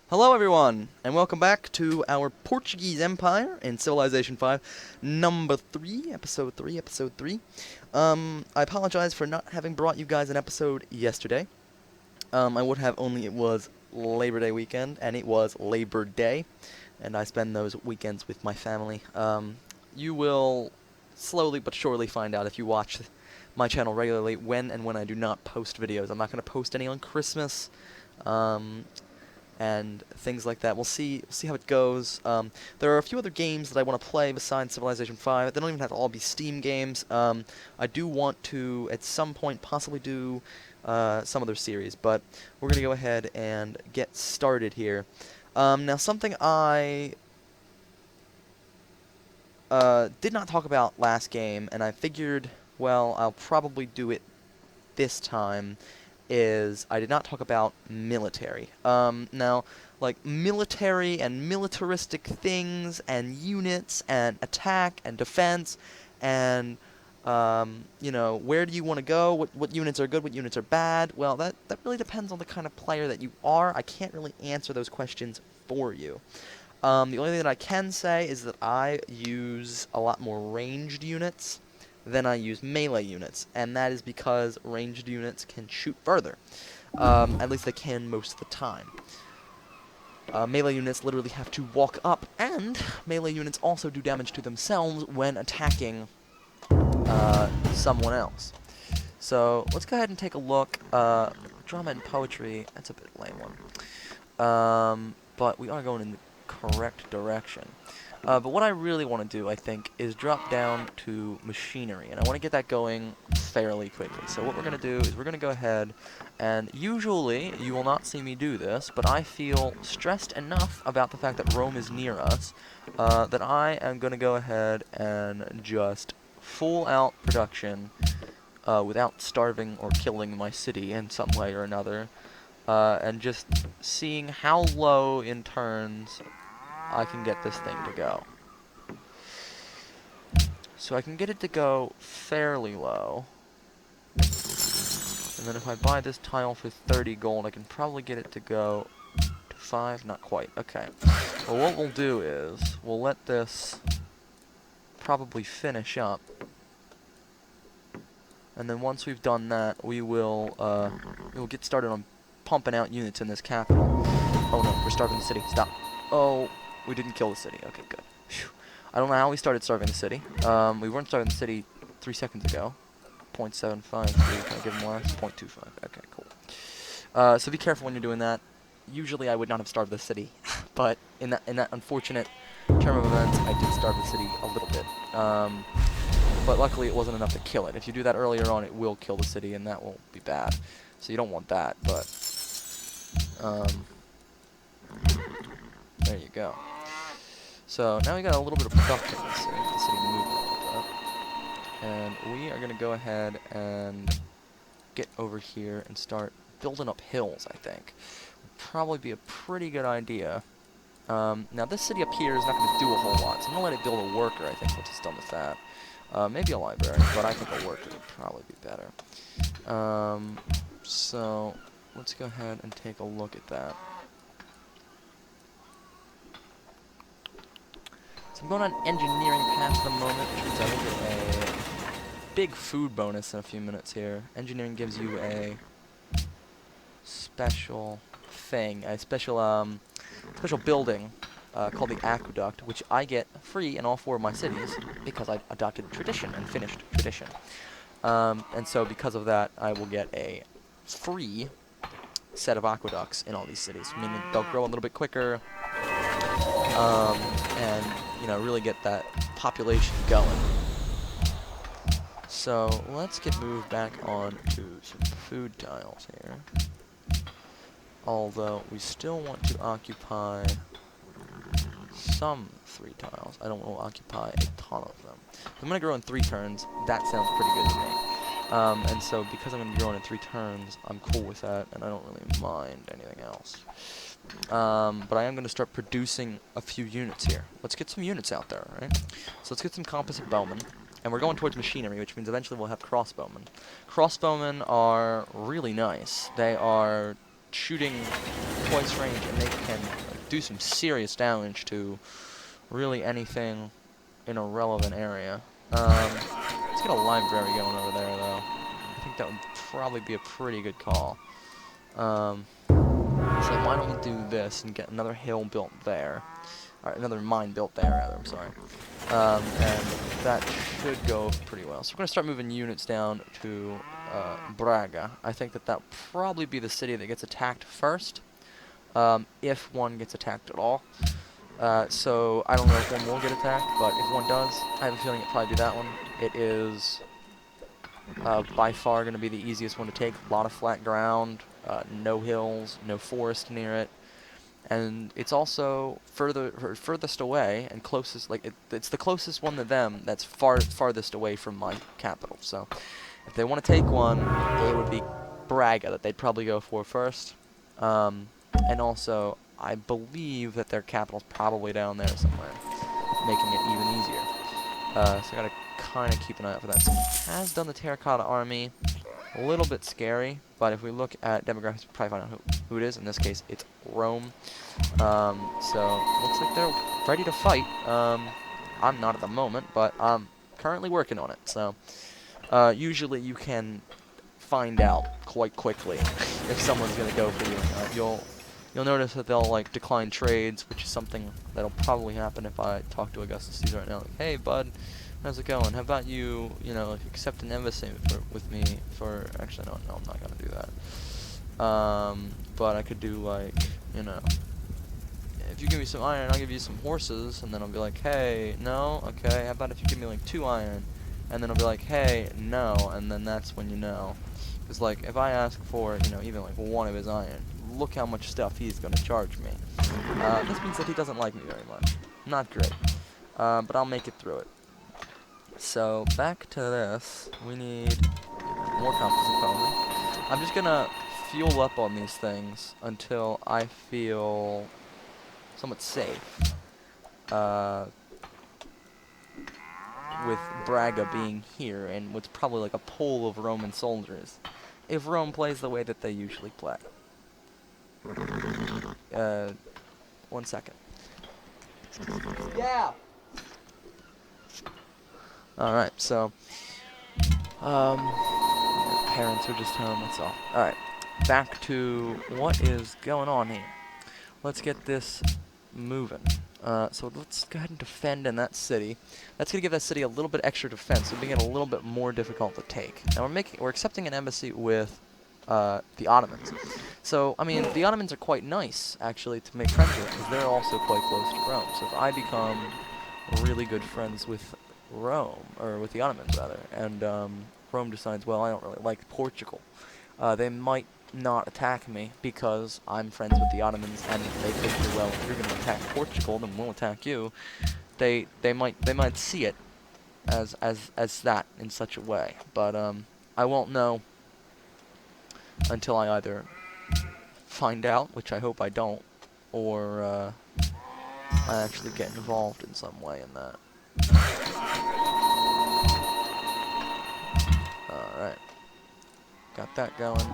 Hello everyone, and welcome back to our Portuguese Empire in Civilization 5, number 3, episode 3. I apologize for not having brought you guys an episode yesterday. I would have, only it was Labor Day weekend, and it was Labor Day, and I spend those weekends with my family. You will slowly but surely find out if you watch my channel regularly when and when I do not post videos. I'm not going to post any on Christmas. And things like that. We'll see how it goes. There are a few other games that I want to play besides Civilization 5. They don't even have to all be Steam games. I do want to, at some point, possibly do some other series, but we're going to go ahead and get started here. Now, something I did not talk about last game, and I figured, well, I'll probably do it this time, is I did not talk about military. Now, like, military and militaristic things and units and attack and defense and, where do you want to go, what units are good, what units are bad, well, that really depends on the kind of player that you are. I can't really answer those questions for you. The only thing that I can say is that I use a lot more ranged units than I use melee units, and that is because ranged units can shoot further. At least they can most of the time. Melee units literally have to walk up, and melee units also do damage to themselves when attacking someone else. So let's go ahead and take a look. Drama and poetry, that's a bit lame one. But we are going in the correct direction. But what I really want to do, I think, is drop down to machinery, and I want to get that going fairly quickly. So what we're going to do is we're going to go ahead, and usually you will not see me do this, but I feel stressed enough about the fact that Rome is near us that I am going to go ahead and just full out production without starving or killing my city in some way or another, and just seeing how low in turns I can get this thing to go. So I can get it to go fairly low. And then if I buy this tile for 30 gold, I can probably get it to go to 5. Not quite. Okay. Well, what we'll do is we'll let this probably finish up. And then once we've done that, we'll get started on pumping out units in this capital. Oh no, we're starving the city. Stop. Oh, we didn't kill the city. Okay, good. Whew. I don't know how we started starving the city. We weren't starving the city 3 seconds ago. 0.75. Can I give them less? 0.25. Okay, cool. So be careful when you're doing that. Usually I would not have starved the city, but in that unfortunate term of events, I did starve the city a little bit. But luckily it wasn't enough to kill it. If you do that earlier on, it will kill the city, and that will be bad. So you don't want that, but there you go. So now we got a little bit of production in the city. The city moved a little bit. And we are going to go ahead and get over here and start building up hills, I think. Would probably be a pretty good idea. Now this city up here is not going to do a whole lot, so I'm going to let it build a worker, I think, once it's done with that. Maybe a library, but I think a worker would probably be better. So let's go ahead and take a look at that. So I'm going on engineering path at the moment, which means I will get a big food bonus in a few minutes here. Engineering gives you a special thing, a special building called the aqueduct, which I get free in all 4 of my cities because I adopted tradition and finished tradition. And so because of that, I will get a free set of aqueducts in all these cities, meaning they'll grow a little bit quicker, and really get that population going. So let's get moved back on to some food tiles here. Although we still want to occupy some 3 tiles. I don't want to occupy a ton of them. I'm going to grow in 3 turns. That sounds pretty good to me. And so because I'm going to be growing in 3 turns, I'm cool with that, and I don't really mind anything else. But I am going to start producing a few units here. Let's get some units out there, right? So let's get some composite bowmen. And we're going towards machinery, which means eventually we'll have crossbowmen. Crossbowmen are really nice. They are shooting twice range, and they can do some serious damage to really anything in a relevant area. Let's get a library going over there, though. I think that would probably be a pretty good call. So why don't we do this and get another hill built there. Or another mine built there, rather, I'm sorry. And that should go pretty well. So we're going to start moving units down to Braga. I think that that'll probably be the city that gets attacked first, if one gets attacked at all. So I don't know if one will get attacked, but if one does, I have a feeling it'll probably be that one. It is by far going to be the easiest one to take. A lot of flat ground, no hills, no forest near it. And it's also furthest away and closest, like it's the closest one to them that's farthest away from my capital. So if they want to take one, it would be Braga that they'd probably go for first. And also, I believe that their capital's probably down there somewhere, making it even easier. So I gotta kind of keep an eye out for that. Someone has done the Terracotta Army. A little bit scary, but if we look at demographics, we'll probably find out who it is. In this case, it's Rome. So looks like they're ready to fight. I'm not at the moment, but I'm currently working on it. So usually you can find out quite quickly if someone's gonna go for you or not. You'll notice that they'll like decline trades, which is something that'll probably happen if I talk to Augustus Caesar right now. Like, hey, bud. How's it going? How about you, like, accept an embassy with me for... Actually, no, I'm not going to do that. But I could do, like, if you give me some iron, I'll give you some horses, and then I'll be like, hey, no, okay, how about if you give me, like, 2 iron? And then I'll be like, hey, no, and then that's when you know. Because, like, if I ask for, even, like, 1 of his iron, look how much stuff he's going to charge me. This means that he doesn't like me very much. Not great. But I'll make it through it. So, back to this, we need more composite bone. I'm just gonna fuel up on these things until I feel somewhat safe. With Braga being here, and what's probably like a pool of Roman soldiers. If Rome plays the way that they usually play. 1 second. Yeah! Alright, so, parents are just home, that's all. Alright, back to what is going on here. Let's get this moving. So let's go ahead and defend in that city. That's going to give that city a little bit extra defense, so making it a little bit more difficult to take. Now we're accepting an embassy with the Ottomans. So, I mean, the Ottomans are quite nice, actually, to make friends with, because they're also quite close to Rome. So if I become really good friends with Rome, or with the Ottomans rather, and Rome decides, well, I don't really like Portugal, they might not attack me because I'm friends with the Ottomans, and they figure, well, if you're going to attack Portugal, then we'll attack you. They might see it as that in such a way, but I won't know until I either find out, which I hope I don't, or I actually get involved in some way in that. Alright. Got that going.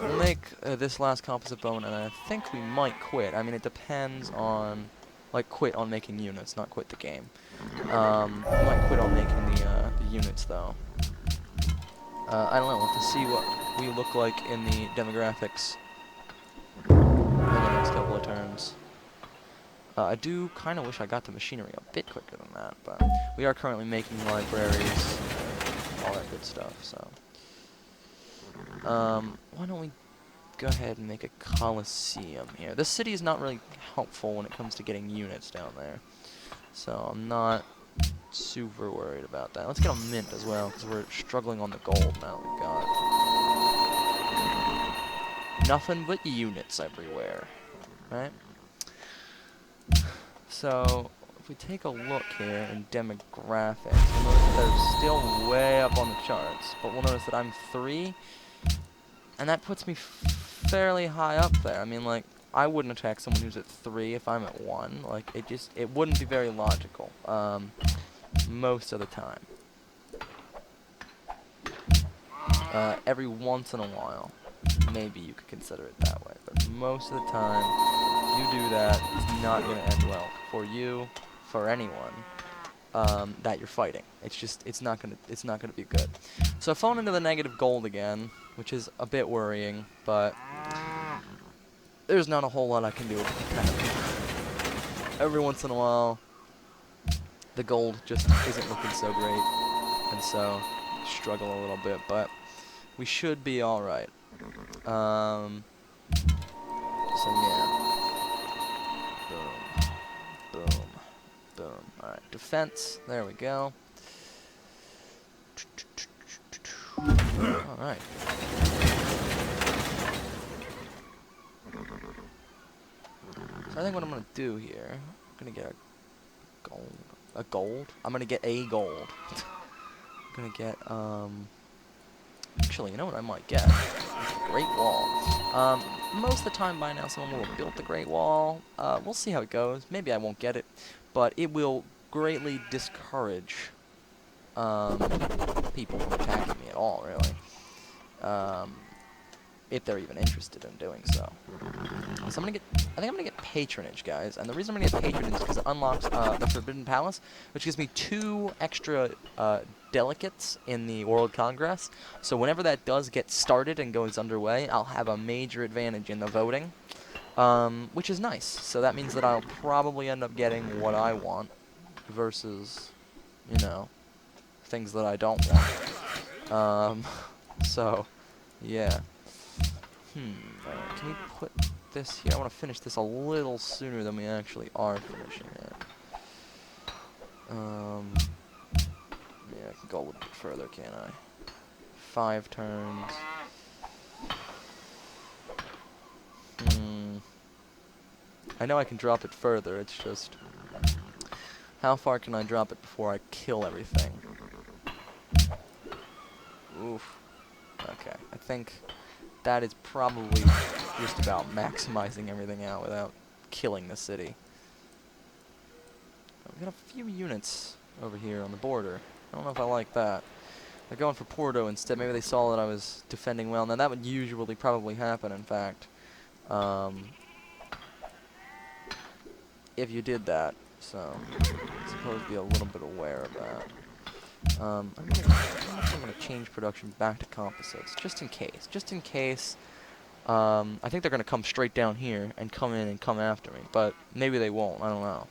We'll make this last composite bone, and I think we might quit. I mean, it depends on... Like, quit on making units, not quit the game. We might quit on making the units, though. I don't know. We'll have to see what we look like in the demographics in the next couple of turns. I do kind of wish I got the machinery a bit quicker than that, but we are currently making libraries, all that good stuff, so. Why don't we go ahead and make a coliseum here. This city is not really helpful when it comes to getting units down there, so I'm not super worried about that. Let's get a mint as well, because we're struggling on the gold now. We've got nothing but units everywhere, right? So, if we take a look here in demographics, we'll notice that they're still way up on the charts, but we'll notice that I'm 3, and that puts me fairly high up there. I mean, like, I wouldn't attack someone who's at 3 if I'm at 1. Like, it wouldn't be very logical, most of the time. Every once in a while, maybe you could consider it that way, but most of the time, if you do that, it's not going to end well for you, for anyone that you're fighting. It's not gonna be good. So I've fallen into the negative gold again, which is a bit worrying, but there's not a whole lot I can do. Kind of every once in a while, the gold just isn't looking so great, and so struggle a little bit, but we should be all right. So yeah, boom, boom, boom. All right, defense. There we go. All right. So I think what I'm gonna do here, I'm gonna get a gold. I'm gonna get a gold. I'm gonna get actually, you know what I might get? The Great Wall. Most of the time by now someone will have built the Great Wall. We'll see how it goes. Maybe I won't get it, but it will greatly discourage people from attacking me at all, really. If they're even interested in doing so. So I think I'm gonna get patronage, guys, and the reason I'm gonna get patronage is because it unlocks the Forbidden Palace, which gives me 2 extra delegates in the World Congress. So whenever that does get started and goes underway, I'll have a major advantage in the voting, which is nice. So that means that I'll probably end up getting what I want versus, you know, things that I don't want. So, yeah. Alright, can we put this here? I want to finish this a little sooner than we actually are finishing it. Yeah, I can go a little bit further, can't I? 5 turns. I know I can drop it further, it's just... how far can I drop it before I kill everything? Oof. Okay, I think that is probably just about maximizing everything out without killing the city. We got a few units over here on the border. I don't know if I like that. They're going for Porto instead. Maybe they saw that I was defending well. Now that would usually probably happen, in fact, if you did that. So I suppose be a little bit aware of that. I'm gonna change production back to composites, just in case. Just in case. I think they're gonna come straight down here and come in and come after me, but maybe they won't. I don't know.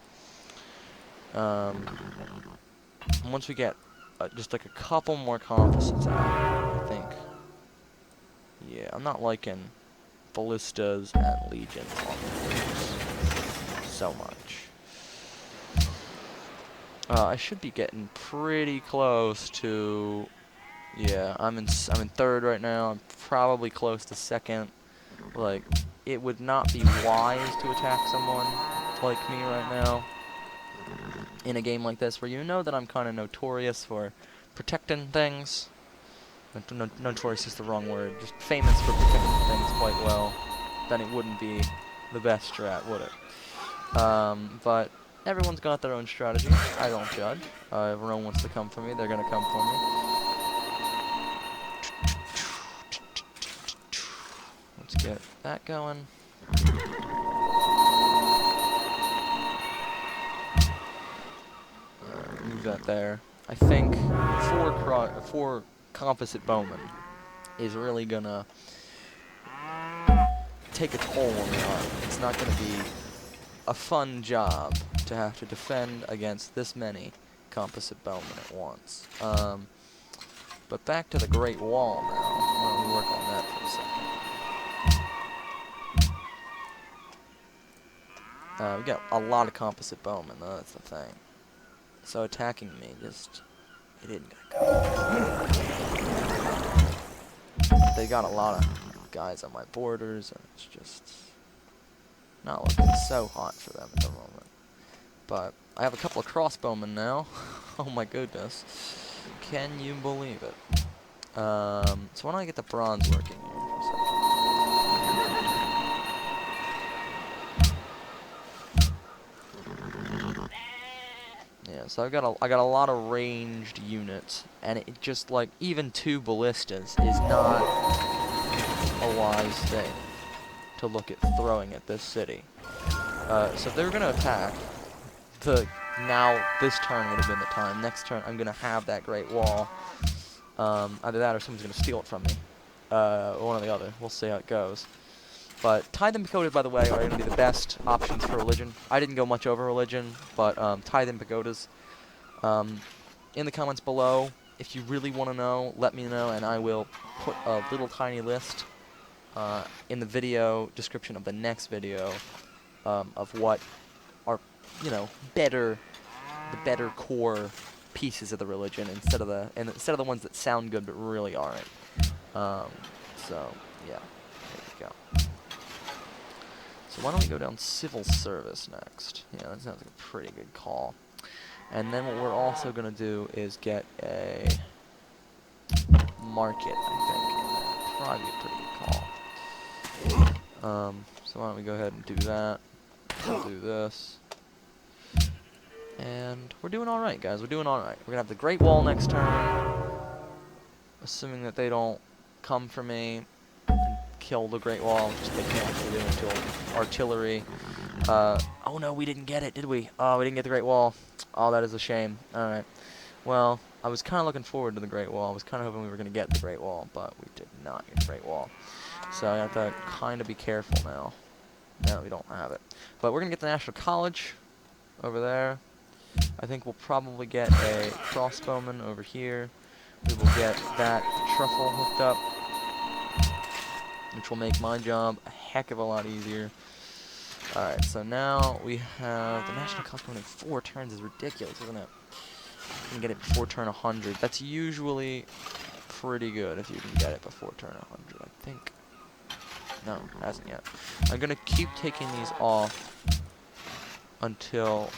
Once we get just like a couple more composites out, I think. Yeah, I'm not liking ballistas and legions on the so much. I should be getting pretty close to. Yeah, I'm in 3rd right now. I'm probably close to 2nd. Like, it would not be wise to attack someone like me right now in a game like this, where you know that I'm kind of notorious for protecting things. Notorious is the wrong word. Just famous for protecting things quite well. Then it wouldn't be the best strat, would it? But everyone's got their own strategy. I don't judge. If everyone wants to come for me, they're gonna come for me. Let's get that going. Move that there. I think 4 composite bowmen is really gonna take a toll on the army. It's not gonna be a fun job to have to defend against this many composite bowmen at once. But back to the Great Wall now. Why don't we work on that for a second? We got a lot of composite bowmen, though, that's the thing. So attacking me just... it isn't gonna come. They got a lot of guys on my borders, and it's just not looking so hot for them at the moment. But I have a couple of crossbowmen now. Oh my goodness. Can you believe it? So why don't I get the bronze working here for a second? Yeah, so I got a lot of ranged units, and it just like even 2 ballistas is not a wise thing. to look at throwing at this city. So if they were going to attack, now this turn would have been the time. Next turn, I'm going to have that Great Wall. Either that or someone's going to steal it from me. One or the other. We'll see how it goes. But tithe and pagodas, by the way, are going to be the best options for religion. I didn't go much over religion, but tithe and pagodas. In the comments below, if you really want to know, let me know, and I will put a little tiny list in the video description of the next video of what are, the better core pieces of the religion instead of the ones that sound good but really aren't. So yeah, there you go. So why don't we go down civil service next? Yeah, that sounds like a pretty good call. And then what we're also gonna do is get a market, I think. Probably a pretty good call. So why don't we go ahead and do that? We'll do this. And we're doing alright, guys. We're doing alright. We're gonna have the Great Wall next turn. Assuming that they don't come for me and kill the Great Wall, which they can't actually do until artillery. Oh no, we didn't get it, did we? Oh, we didn't get the Great Wall. Oh, that is a shame. Alright. Well, I was kind of looking forward to the Great Wall. I was kind of hoping we were going to get the Great Wall, but we did not get the Great Wall. So I have to kind of be careful now. No, we don't have it. But we're going to get the National College over there. I think we'll probably get a crossbowman over here. We will get that truffle hooked up, which will make my job a heck of a lot easier. Alright, so now we have the National College going in 4 turns is ridiculous, isn't it? You can get it before turn 100. That's usually pretty good if you can get it before turn 100, I think. No, it hasn't yet. I'm going to keep taking these off until...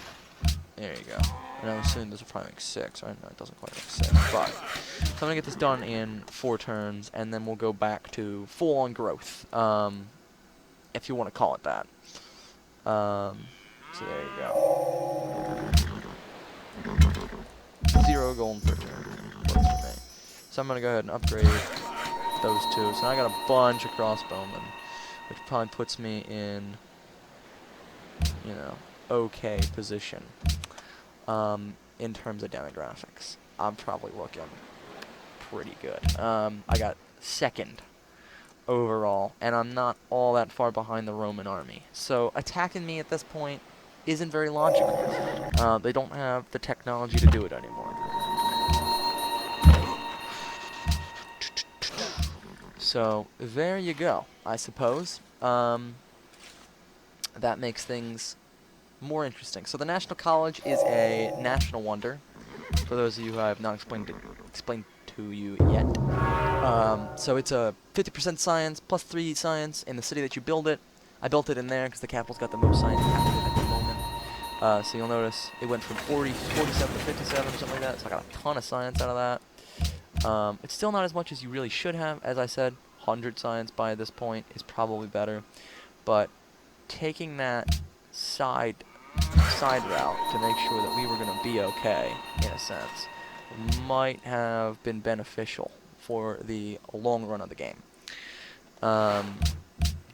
There you go. And I'm assuming this will probably make 6, right? No, it doesn't quite make 6. But, so I'm going to get this done in 4 turns, and then we'll go back to full-on growth, if you want to call it that. So there you go. 0 gold per turn. Works for me. So I'm going to go ahead and upgrade those 2. So now I got a bunch of crossbowmen, which probably puts me in, okay position. In terms of demographics. I'm probably looking pretty good. I got 2nd overall, and I'm not all that far behind the Roman army. So attacking me at this point isn't very logical. They don't have the technology to do it anymore. So there you go, I suppose. That makes things more interesting. So the National College is a national wonder, for those of you who I have not explained to you yet. So it's a 50% science, plus 3 science in the city that you build it. I built it in there because the capital's got the most science at the moment. So you'll notice it went from 47 to 57 or something like that, so I got a ton of science out of that. It's still not as much as you really should have. As I said, 100 science by this point is probably better. But taking that side route to make sure that we were going to be okay, in a sense, might have been beneficial for the long run of the game.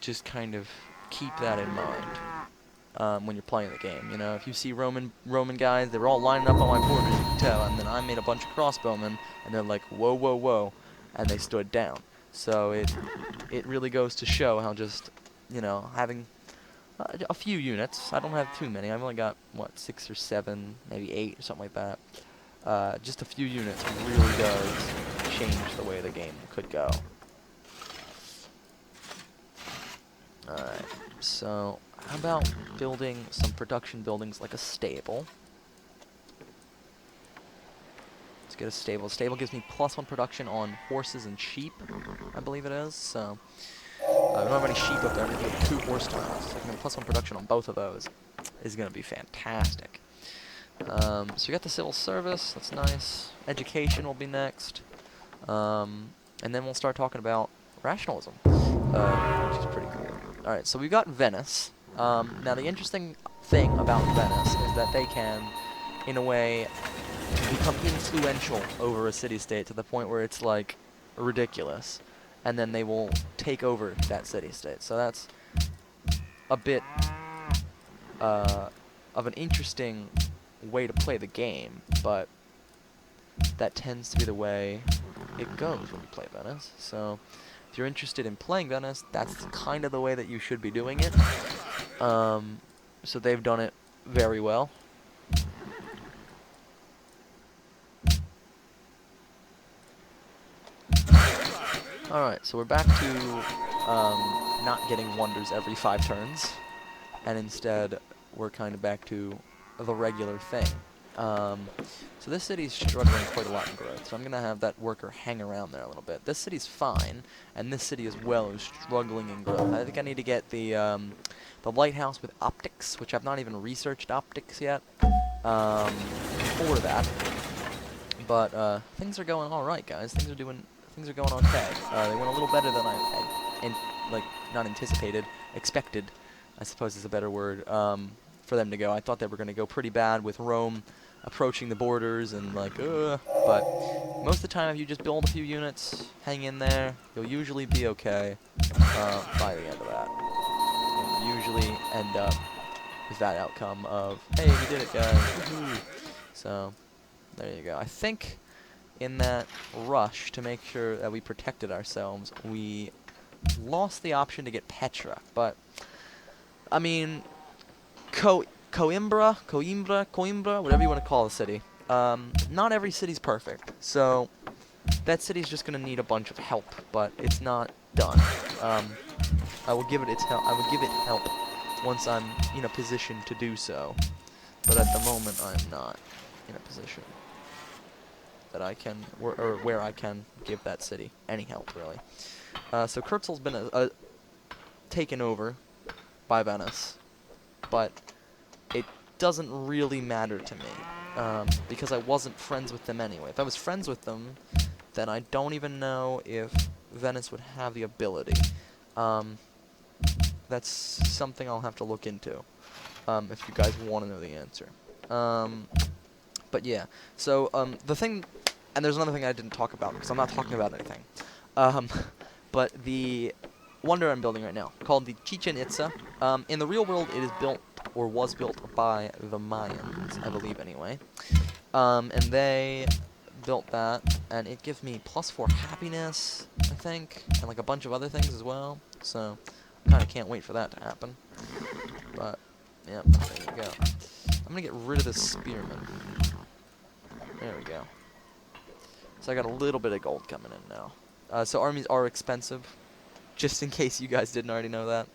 Just kind of keep that in mind when you're playing the game. If you see Roman guys, they were all lining up on my board, as you can tell, and then I made a bunch of crossbowmen, and they're like, whoa, whoa, whoa, and they stood down. So it really goes to show how just, having a few units. I don't have too many. I've only got, 6 or 7, maybe 8 or something like that. Just a few units really does change the way the game could go. Alright, so how about building some production buildings like a stable? Let's get a stable. A stable gives me +1 production on horses and sheep, I believe it is. So we don't have any sheep up there. I'm going to get 2 horse tiles. So I can get +1 production on both of those. Is going to be fantastic. So you got the civil service. That's nice. Education will be next. And then we'll start talking about rationalism, which is pretty cool. Alright, so we've got Venice. Now the interesting thing about Venice is that they can, in a way, become influential over a city-state to the point where it's, like, ridiculous. And then they will take over that city-state. So that's a bit of an interesting way to play the game, but that tends to be the way it goes when you play Venice. So if you're interested in playing Venice, that's kind of the way that you should be doing it. So they've done it very well. Alright, so we're back to not getting wonders every 5 turns, and instead we're kind of back to the regular thing. So this city's struggling quite a lot in growth, so I'm going to have that worker hang around there a little bit. This city's fine, and this city as well is struggling in growth. I think I need to get the lighthouse with optics, which I've not even researched optics yet, for that. But things are going all right, guys. Things are going okay. They went a little better than I had, not anticipated, expected, I suppose is a better word, for them to go. I thought they were going to go pretty bad with Rome approaching the borders and but most of the time if you just build a few units, hang in there, you'll usually be okay by the end of that. You'll usually end up with that outcome of, hey, we did it, guys, woohoo. So, there you go. I think in that rush to make sure that we protected ourselves, we lost the option to get Petra, but, I mean, Coimbra, whatever you want to call the city. Not every city's perfect, so that city's just gonna need a bunch of help, but it's not done. I will give it help once I'm in a position to do so, but at the moment I'm not in a position that I can, or where I can give that city any help, really. So Kurzel's been taken over by Venice, but it doesn't really matter to me, because I wasn't friends with them anyway. If I was friends with them, then I don't even know if Venice would have the ability. That's something I'll have to look into, if you guys want to know the answer. But yeah, so, the thing, and there's another thing I didn't talk about, because I'm not talking about anything. But the wonder I'm building right now, called the Chichen Itza. In the real world, it is built, or was built by the Mayans, I believe anyway. And they built that, and it gives me +4 happiness, I think, and like a bunch of other things as well. So, I kind of can't wait for that to happen. But, yeah, there you go. I'm gonna get rid of this spearman. There we go. So I got a little bit of gold coming in now. So armies are expensive, just in case you guys didn't already know that.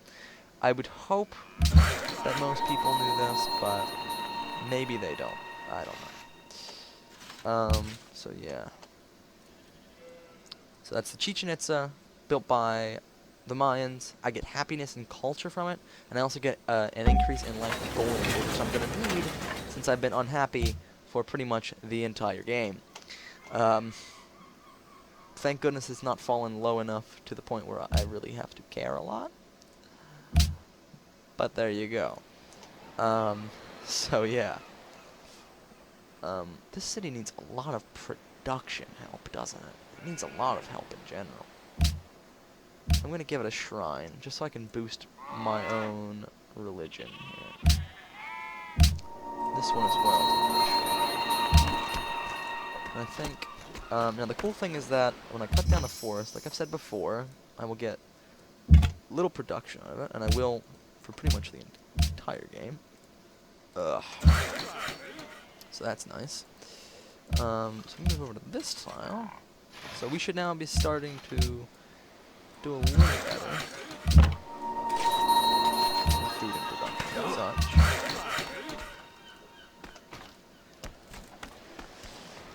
I would hope that most people knew this, but maybe they don't. I don't know. So yeah. So that's the Chichen Itza, built by the Mayans. I get happiness and culture from it, and I also get an increase in life and gold, which I'm going to need since I've been unhappy for pretty much the entire game. Thank goodness it's not fallen low enough to the point where I really have to care a lot. But there you go. So yeah. This city needs a lot of production help, doesn't it? It needs a lot of help in general. I'm gonna give it a shrine, just so I can boost my own religion here. This one as well. And I think, now the cool thing is that when I cut down the forest, like I've said before, I will get little production out of it, and I will for pretty much the entire game. Ugh. So that's nice. So I'm gonna move over to this tile. So we should now be starting to do a little better. Food and production and such.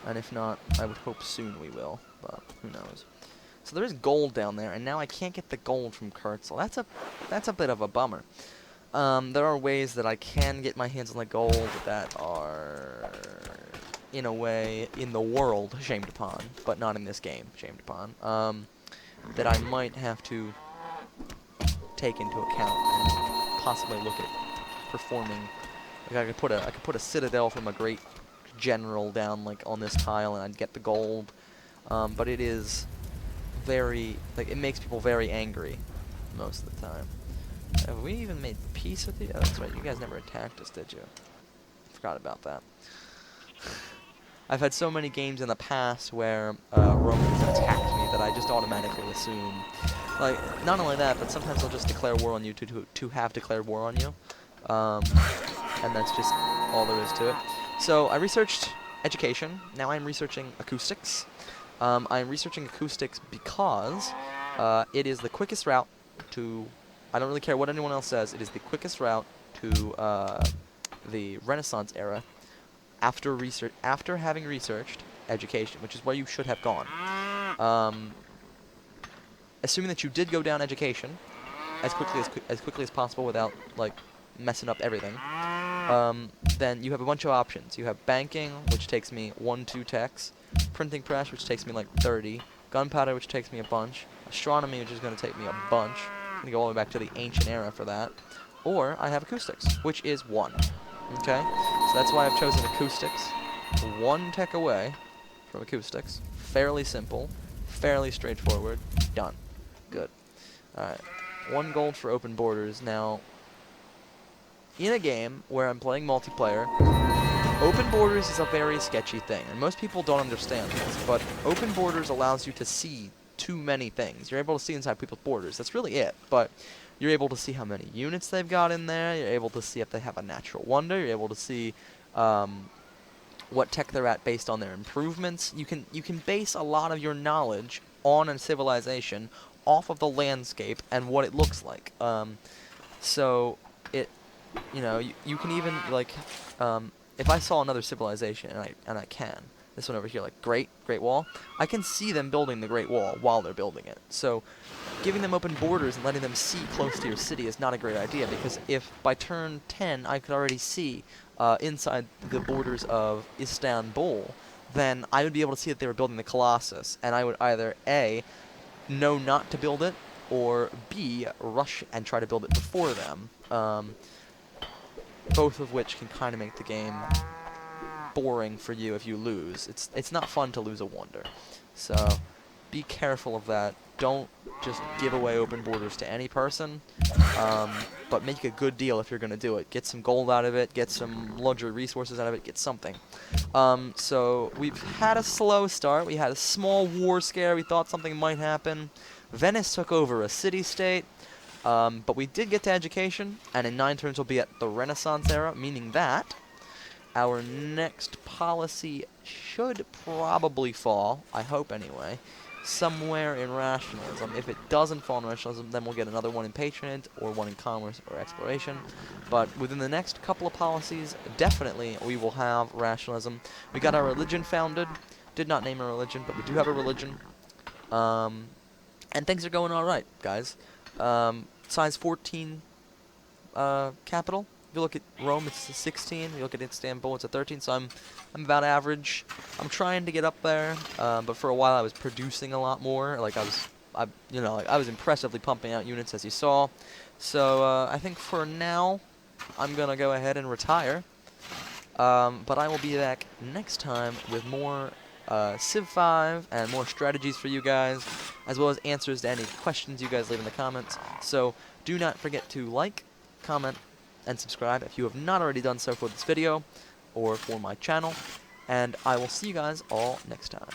And if not, I would hope soon we will, but who knows. So there is gold down there, and now I can't get the gold from Kurzel. That's a bit of a bummer. There are ways that I can get my hands on the gold that are, in a way, in the world, shamed upon, but not in this game, shamed upon, that I might have to take into account and possibly look at performing. Like I could put a citadel from a great general down like on this tile, and I'd get the gold. But it is very, like, it makes people very angry most of the time. Have we even made peace with you? Oh, that's right. You guys never attacked us, did you? Forgot about that. I've had so many games in the past where Romans attacked me that I just automatically assume. Like, not only that, but sometimes they'll just declare war on you to have declared war on you. And that's just all there is to it. So I researched education. Now I'm researching acoustics. I'm researching acoustics because it is the quickest route to... I don't really care what anyone else says. It is the quickest route to the Renaissance era after having researched education, which is where you should have gone. Assuming that you did go down education as quickly as possible without like messing up everything, then you have a bunch of options. You have banking, which takes me 1-2 techs, printing press, which takes me like 30, gunpowder, which takes me a bunch, astronomy, which is going to take me a bunch. I'm going to go all the way back to the ancient era for that. Or I have acoustics, which is 1. Okay, so that's why I've chosen acoustics. 1 tech away from acoustics. Fairly simple, fairly straightforward. Done. Good. Alright. 1 gold for open borders. Now, in a game where I'm playing multiplayer, open borders is a very sketchy thing, and most people don't understand this, but open borders allows you to see too many things. You're able to see inside people's borders. That's really it, but you're able to see how many units they've got in there. You're able to see if they have a natural wonder. You're able to see what tech they're at based on their improvements. You can base a lot of your knowledge on a civilization off of the landscape and what it looks like. So it, you can even like, if I saw another civilization and I can, this one over here, like Great Wall, I can see them building the Great Wall while they're building it. So giving them open borders and letting them see close to your city is not a great idea, because if by turn 10 I could already see inside the borders of Istanbul, then I would be able to see that they were building the Colossus, and I would either A, know not to build it, or B, rush and try to build it before them, both of which can kind of make the game boring for you if you lose. It's not fun to lose a wonder, so be careful of that. Don't just give away open borders to any person, but make a good deal if you're going to do it. Get some gold out of it, get some luxury resources out of it, get something. So we've had a slow start. We had a small war scare. We thought something might happen. Venice took over a city-state, but we did get to education, and in 9 turns we'll be at the Renaissance era, meaning that our next policy should probably fall, I hope anyway, somewhere in rationalism. If it doesn't fall in rationalism, then we'll get another one in patronage, or one in commerce or exploration. But within the next couple of policies, definitely we will have rationalism. We got our religion founded. Did not name a religion, but we do have a religion. And things are going alright, guys. Size 14 capital. If you look at Rome, it's a 16. If you look at Istanbul, it's a 13. So I'm about average. I'm trying to get up there, but for a while I was producing a lot more. Like I was impressively pumping out units, as you saw. So I think for now, I'm gonna go ahead and retire. But I will be back next time with more Civ 5 and more strategies for you guys, as well as answers to any questions you guys leave in the comments. So do not forget to like, comment, and subscribe if you have not already done so for this video or for my channel, and I will see you guys all next time.